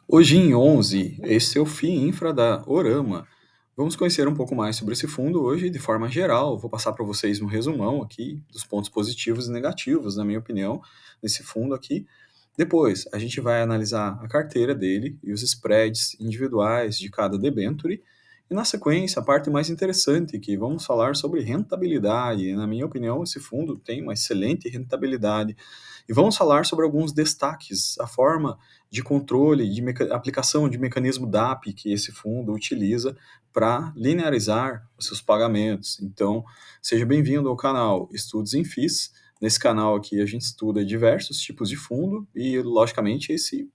Hoje em 11, esse é o FII Infra da Orama. Vamos conhecer um pouco mais sobre esse fundo hoje de forma geral. Vou passar para vocês um resumão aqui dos pontos positivos e negativos, na minha opinião, desse fundo aqui. Depois, a gente vai analisar a carteira dele e os spreads individuais de cada debenture. E na sequência, a parte mais interessante, que vamos falar sobre rentabilidade. E, na minha opinião, esse fundo tem uma excelente rentabilidade. E vamos falar sobre alguns destaques, a forma de controle, de aplicação de mecanismo DAP que esse fundo utiliza para linearizar os seus pagamentos. Então, seja bem-vindo ao canal Estudos em FIIs. Nesse canal aqui a gente estuda diversos tipos de fundo e, logicamente, esse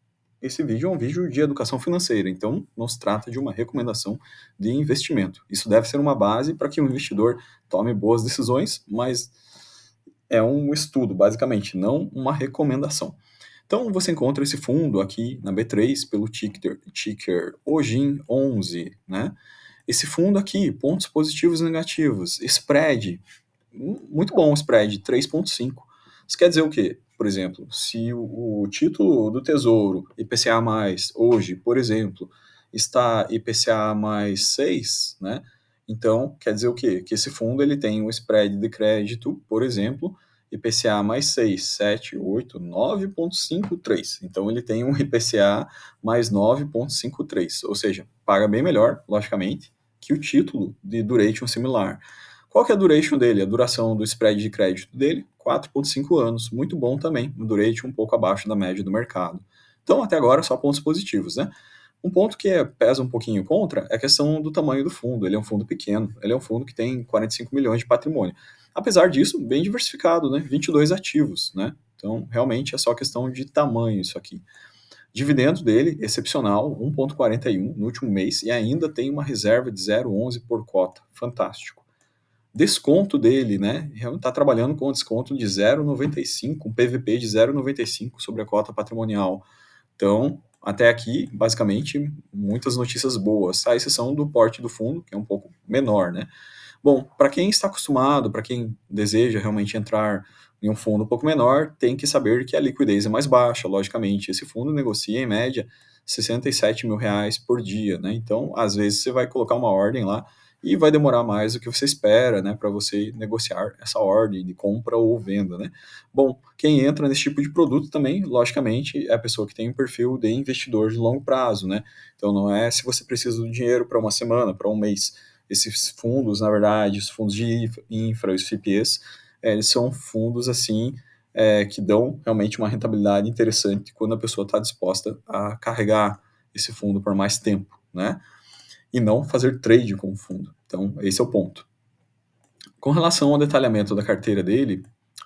vídeo é um vídeo de educação financeira, então não se trata de uma recomendação de investimento. Isso deve ser uma base para que o investidor tome boas decisões, mas é um estudo, basicamente, não uma recomendação. Então, você encontra esse fundo aqui na B3 pelo ticker OGIN11, né? Esse fundo aqui, pontos positivos e negativos, spread, muito bom o spread, 3,5. Isso quer dizer o quê? Por exemplo, se o título do Tesouro, IPCA+, hoje, por exemplo, está IPCA mais 6, né? Então, quer dizer o quê? Que esse fundo ele tem um spread de crédito, por exemplo, IPCA mais 6, 7, 8, 9,53. Então, ele tem um IPCA mais 9,53, ou seja, paga bem melhor, logicamente, que o título de duration similar. Qual que é a duration dele? A duração do spread de crédito dele? 4,5 anos. Muito bom também, um duration um pouco abaixo da média do mercado. Então, até agora, só pontos positivos, né? Um ponto que pesa um pouquinho contra é a questão do tamanho do fundo. Ele é um fundo pequeno, ele é um fundo que tem 45 milhões de patrimônio. Apesar disso, bem diversificado, né? 22 ativos, né? Então, realmente é só questão de tamanho isso aqui. Dividendo dele, excepcional, 1,41 no último mês e ainda tem uma reserva de 0,11 por cota. Fantástico. Desconto dele, né? Está trabalhando com desconto de 0,95, um PVP de 0,95 sobre a cota patrimonial. Então, até aqui, basicamente, muitas notícias boas, à exceção do porte do fundo, que é um pouco menor, né? Bom, para quem está acostumado, para quem deseja realmente entrar em um fundo um pouco menor, tem que saber que a liquidez é mais baixa, logicamente. Esse fundo negocia, em média, 67 mil reais por dia, né? Então, às vezes, você vai colocar uma ordem lá e vai demorar mais do que você espera, né, para você negociar essa ordem de compra ou venda, né? Bom, quem entra nesse tipo de produto também, logicamente, é a pessoa que tem um perfil de investidor de longo prazo, né? Então, não é se você precisa do dinheiro para uma semana, para um mês. Esses fundos, na verdade, os fundos de infra, os FIPEs, eles são fundos assim que dão realmente uma rentabilidade interessante quando a pessoa está disposta a carregar esse fundo por mais tempo, né? E não fazer trade com o fundo. Então, esse é o ponto. Com relação ao detalhamento da carteira dele,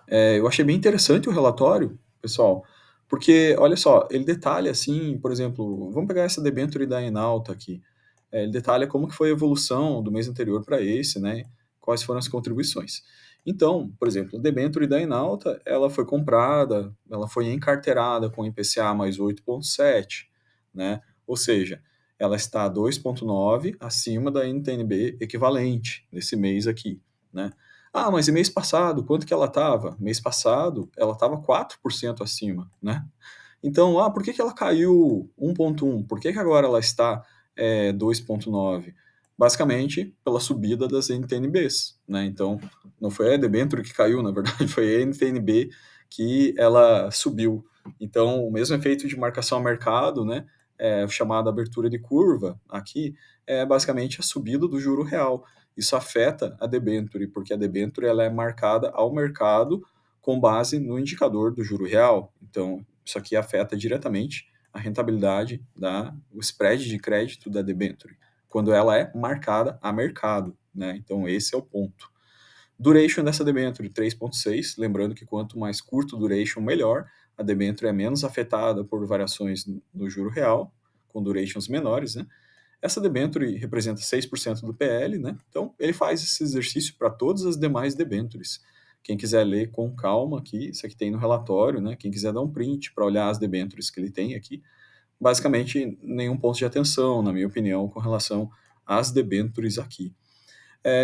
eu achei bem interessante o relatório, pessoal, porque, olha só, ele detalha assim, por exemplo, vamos pegar essa debenture da Enalta aqui. Ele detalha como que foi a evolução do mês anterior para esse, né? Quais foram as contribuições. Então, por exemplo, a debenture da Enalta, ela foi comprada, ela foi encarteirada com IPCA mais 8,7, né? Ou seja, ela está 2,9 acima da NTNB equivalente nesse mês aqui, né? Ah, mas e mês passado, quanto que ela estava? Mês passado, ela estava 4% acima, né? Então, por que que ela caiu 1,1? Por que que agora ela está 2,9? Basicamente, pela subida das NTNBs, né? Então, não foi a debênture que caiu, na verdade, foi a NTNB que ela subiu. Então, o mesmo efeito de marcação a mercado, né? Chamada abertura de curva aqui, é basicamente a subida do juro real. Isso afeta a debênture, porque a debênture ela é marcada ao mercado com base no indicador do juro real. Então, isso aqui afeta diretamente a rentabilidade o spread de crédito da debênture, quando ela é marcada a mercado, né? Então, esse é o ponto. Duration dessa debênture, 3,6. Lembrando que quanto mais curto o duration, melhor. A debênture é menos afetada por variações no juro real, com durations menores, né? Essa debênture representa 6% do PL, né? Então, ele faz esse exercício para todas as demais debêntures. Quem quiser ler com calma aqui, isso aqui tem no relatório, né? Quem quiser dar um print para olhar as debêntures que ele tem aqui, basicamente nenhum ponto de atenção, na minha opinião, com relação às debêntures aqui.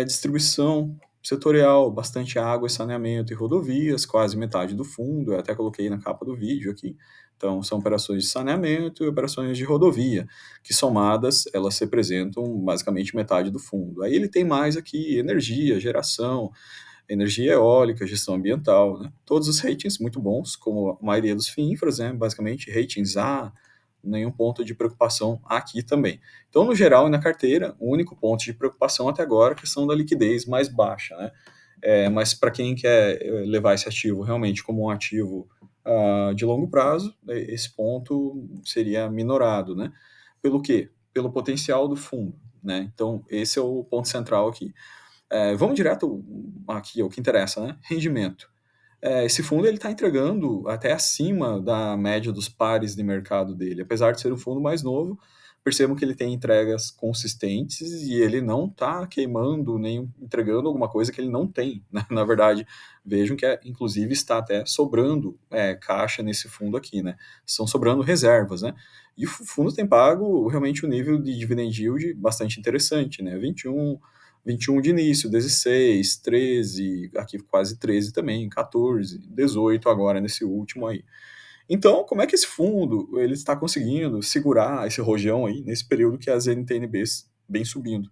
Distribuição setorial, bastante água, saneamento e rodovias, quase metade do fundo, eu até coloquei na capa do vídeo aqui, Então, são operações de saneamento e operações de rodovia, que somadas, elas representam basicamente metade do fundo. Aí ele tem mais aqui energia, geração, energia eólica, gestão ambiental, né? Todos os ratings muito bons, como a maioria dos FIINFRAs, né? Basicamente ratings A, nenhum ponto de preocupação aqui também. Então, no geral, e na carteira, o único ponto de preocupação até agora é a questão da liquidez mais baixa, né? Mas para quem quer levar esse ativo realmente como um ativo de longo prazo, esse ponto seria minorado, né? Pelo quê? Pelo potencial do fundo, né? Então, esse é o ponto central aqui. Vamos direto aqui ao que interessa, né? Rendimento. Esse fundo ele está entregando até acima da média dos pares de mercado dele. Apesar de ser um fundo mais novo, percebam que ele tem entregas consistentes e ele não está queimando nem entregando alguma coisa que ele não tem, né? Na verdade, vejam que inclusive está até sobrando caixa nesse fundo aqui, né? Estão sobrando reservas, né? E o fundo tem pago realmente um nível de dividend yield bastante interessante, né? 21 de início, 16, 13, aqui quase 13 também, 14, 18 agora nesse último aí. Então, como é que esse fundo ele está conseguindo segurar esse rojão aí nesse período que as NTNBs vem subindo?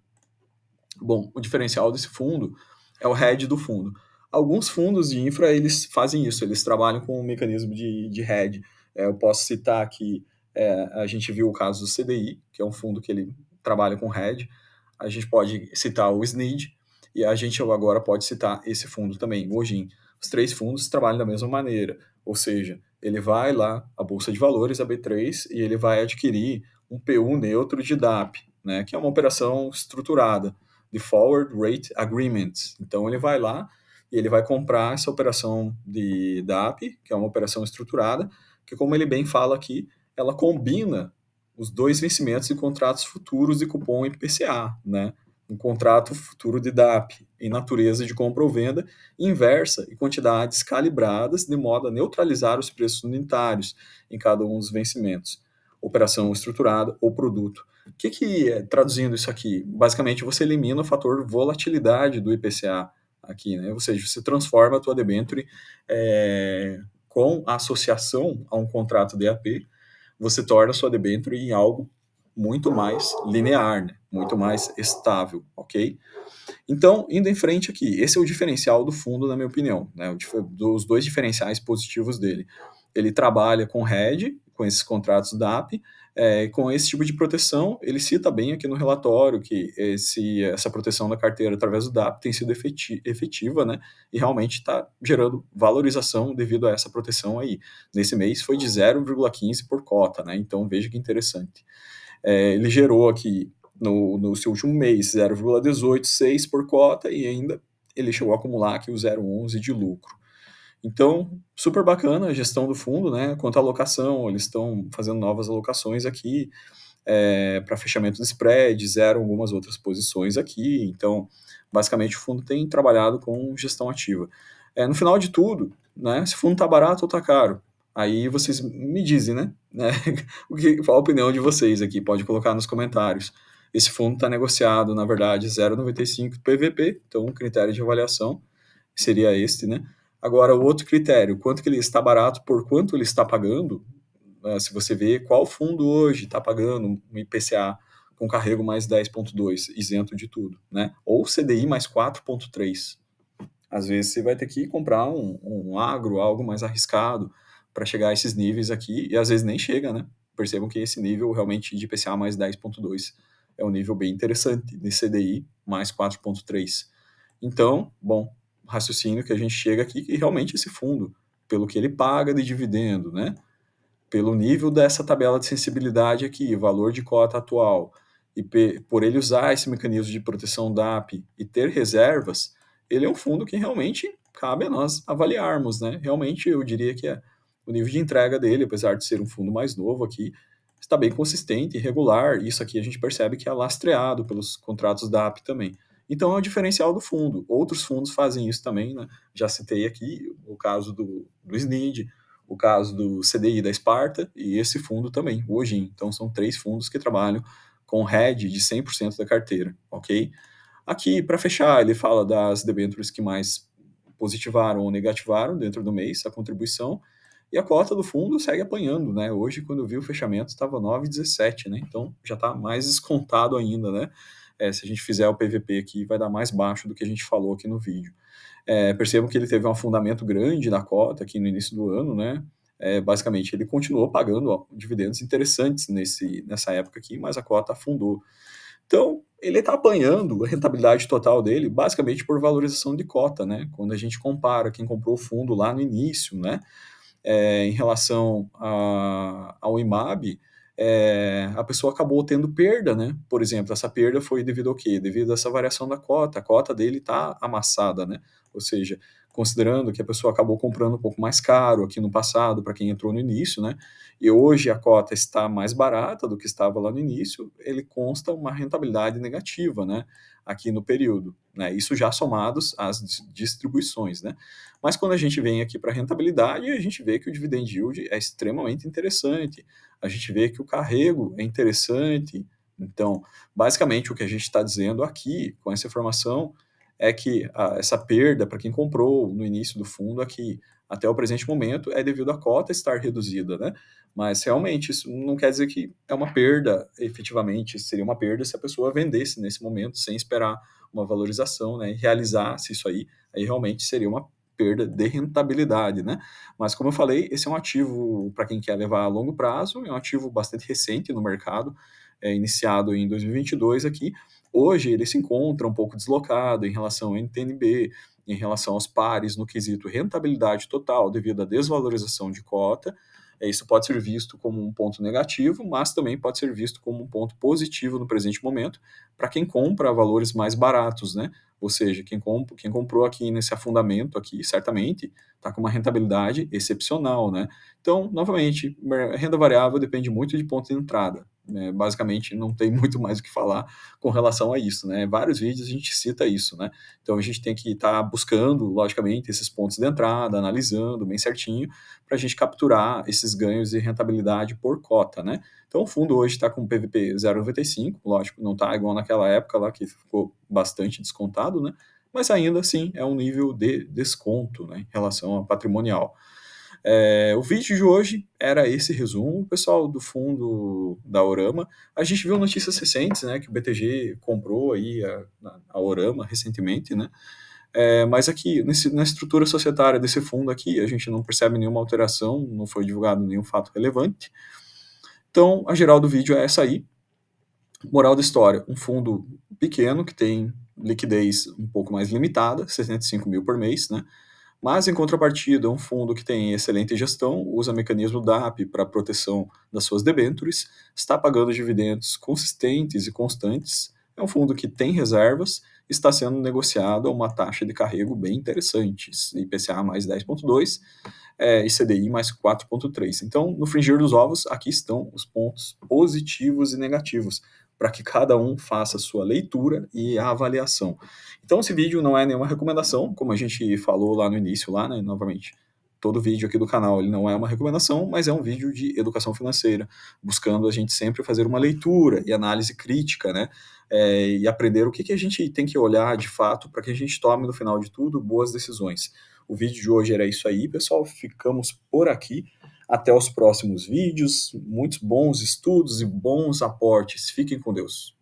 Bom, o diferencial desse fundo é o hedge do fundo. Alguns fundos de infra, eles fazem isso, eles trabalham com um mecanismo de hedge. Eu posso citar aqui, a gente viu o caso do CDI, que é um fundo que ele trabalha com hedge. A gente pode citar o SNID, e a gente agora pode citar esse fundo também, o OGIN. Os três fundos trabalham da mesma maneira, ou seja, ele vai lá, a Bolsa de Valores, a B3, e ele vai adquirir um PU neutro de DAP, né, que é uma operação estruturada de Forward Rate Agreements. Então ele vai lá e ele vai comprar essa operação de DAP, que é uma operação estruturada, que como ele bem fala aqui, ela combina os dois vencimentos de contratos futuros de cupom IPCA, né? Um contrato futuro de DAP em natureza de compra ou venda inversa e quantidades calibradas de modo a neutralizar os preços unitários em cada um dos vencimentos. Operação estruturada ou produto. O que é, traduzindo isso aqui? Basicamente, você elimina o fator volatilidade do IPCA aqui, né? Ou seja, você transforma a tua debênture com a associação a um contrato DAP, você torna a sua debênture em algo muito mais linear, né? Muito mais estável, ok? Então, indo em frente aqui, esse é o diferencial do fundo, na minha opinião, né? Dos dois diferenciais positivos dele. Ele trabalha com hedge, com esses contratos DAP, com esse tipo de proteção. Ele cita bem aqui no relatório que essa proteção da carteira através do DAP tem sido efetiva, né? E realmente está gerando valorização devido a essa proteção aí. Nesse mês foi de 0,15 por cota, né? Então veja que interessante. Ele gerou aqui no seu último mês 0,186 por cota e ainda ele chegou a acumular aqui o 0,11 de lucro. Então, super bacana a gestão do fundo, né? Quanto à alocação, eles estão fazendo novas alocações aqui para fechamento de spread, zero algumas outras posições aqui. Então, basicamente, o fundo tem trabalhado com gestão ativa. No final de tudo, né? Se o fundo está barato ou está caro, aí vocês me dizem, né? Qual a opinião de vocês aqui? Pode colocar nos comentários. Esse fundo está negociado, na verdade, 0,95 PVP, então um critério de avaliação seria este, né? Agora, o outro critério, quanto que ele está barato, por quanto ele está pagando, se você vê qual fundo hoje está pagando um IPCA com carrego mais 10,2, isento de tudo, né? Ou CDI mais 4,3. Às vezes você vai ter que comprar um agro, algo mais arriscado, para chegar a esses níveis aqui, e às vezes nem chega, né? Percebam que esse nível realmente de IPCA mais 10,2 é um nível bem interessante, de CDI mais 4,3. Então, bom, raciocínio que a gente chega aqui, que realmente esse fundo, pelo que ele paga de dividendo, né? Pelo nível dessa tabela de sensibilidade aqui, valor de cota atual, e por ele usar esse mecanismo de proteção DAP e ter reservas, ele é um fundo que realmente cabe a nós avaliarmos, né? Realmente eu diria que o nível de entrega dele, apesar de ser um fundo mais novo aqui, está bem consistente e regular. Isso aqui a gente percebe que é lastreado pelos contratos DAP também. Então é o diferencial do fundo. Outros fundos fazem isso também, né? Já citei aqui o caso do SNID, o caso do CDI da Esparta e esse fundo também, o OGIN. Então são três fundos que trabalham com hedge de 100% da carteira, ok? Aqui, para fechar, ele fala das debêntures que mais positivaram ou negativaram dentro do mês, a contribuição, e a cota do fundo segue apanhando, né? Hoje, quando eu vi o fechamento, estava 9,17, né? Então já está mais descontado ainda, né? Se a gente fizer o PVP aqui, vai dar mais baixo do que a gente falou aqui no vídeo. Percebo que ele teve um afundamento grande na cota aqui no início do ano, né? Basicamente, ele continuou pagando dividendos interessantes nessa época aqui, mas a cota afundou. Então, ele está apanhando a rentabilidade total dele basicamente por valorização de cota, né? Quando a gente compara quem comprou o fundo lá no início, né? Em relação ao IMAB, a pessoa acabou tendo perda, né? Por exemplo, essa perda foi devido ao quê? Devido a essa variação da cota. A cota dele está amassada, né? Ou seja, considerando que a pessoa acabou comprando um pouco mais caro aqui no passado, para quem entrou no início, né? E hoje a cota está mais barata do que estava lá no início, ele consta uma rentabilidade negativa, né? Aqui no período, né? Isso já somados às distribuições, né? Mas quando a gente vem aqui para a rentabilidade, a gente vê que o dividend yield é extremamente interessante, a gente vê que o carrego é interessante. Então, basicamente, o que a gente está dizendo aqui, com essa informação, é que essa perda para quem comprou no início do fundo aqui, até o presente momento, é devido à cota estar reduzida, né? Mas realmente isso não quer dizer que é uma perda, efetivamente, seria uma perda se a pessoa vendesse nesse momento sem esperar uma valorização, né? E realizasse isso aí realmente seria uma perda de rentabilidade, né? Mas como eu falei, esse é um ativo para quem quer levar a longo prazo, é um ativo bastante recente no mercado, iniciado em 2022 aqui. Hoje ele se encontra um pouco deslocado em relação ao NTNB, em relação aos pares no quesito rentabilidade total devido à desvalorização de cota. Isso pode ser visto como um ponto negativo, mas também pode ser visto como um ponto positivo no presente momento para quem compra a valores mais baratos, né? Ou seja, quem comprou aqui nesse afundamento aqui, certamente está com uma rentabilidade excepcional, né? Então, novamente, renda variável depende muito de ponto de entrada. Né? Basicamente, não tem muito mais o que falar com relação a isso, né? Vários vídeos a gente cita isso, né? Então, a gente tem que estar buscando, logicamente, esses pontos de entrada, analisando bem certinho, para a gente capturar esses ganhos de rentabilidade por cota, né? Então, o fundo hoje está com PVP 0,95, lógico, não está igual naquela época lá que ficou bastante descontado, né? Mas ainda assim é um nível de desconto, né, em relação ao patrimonial. O vídeo de hoje era esse resumo, pessoal, do fundo da Orama. A gente viu notícias recentes, né, que o BTG comprou aí a Orama recentemente, né? Mas aqui, na estrutura societária desse fundo aqui, a gente não percebe nenhuma alteração, não foi divulgado nenhum fato relevante. Então, a geral do vídeo é essa aí. Moral da história, um fundo pequeno que tem liquidez um pouco mais limitada, 65 mil por mês, né? Mas, em contrapartida, um fundo que tem excelente gestão, usa mecanismo DAP para proteção das suas debêntures, está pagando dividendos consistentes e constantes, é um fundo que tem reservas, está sendo negociado a uma taxa de carrego bem interessante, IPCA mais 10,2 e CDI mais 4,3. Então, no fringir dos ovos, aqui estão os pontos positivos e negativos, para que cada um faça a sua leitura e a avaliação. Então, esse vídeo não é nenhuma recomendação, como a gente falou lá no início, lá, né, novamente. Todo vídeo aqui do canal ele não é uma recomendação, mas é um vídeo de educação financeira, buscando a gente sempre fazer uma leitura e análise crítica, né? E aprender o que a gente tem que olhar de fato para que a gente tome, no final de tudo, boas decisões. O vídeo de hoje era isso aí, pessoal. Ficamos por aqui. Até os próximos vídeos. Muitos bons estudos e bons aportes. Fiquem com Deus.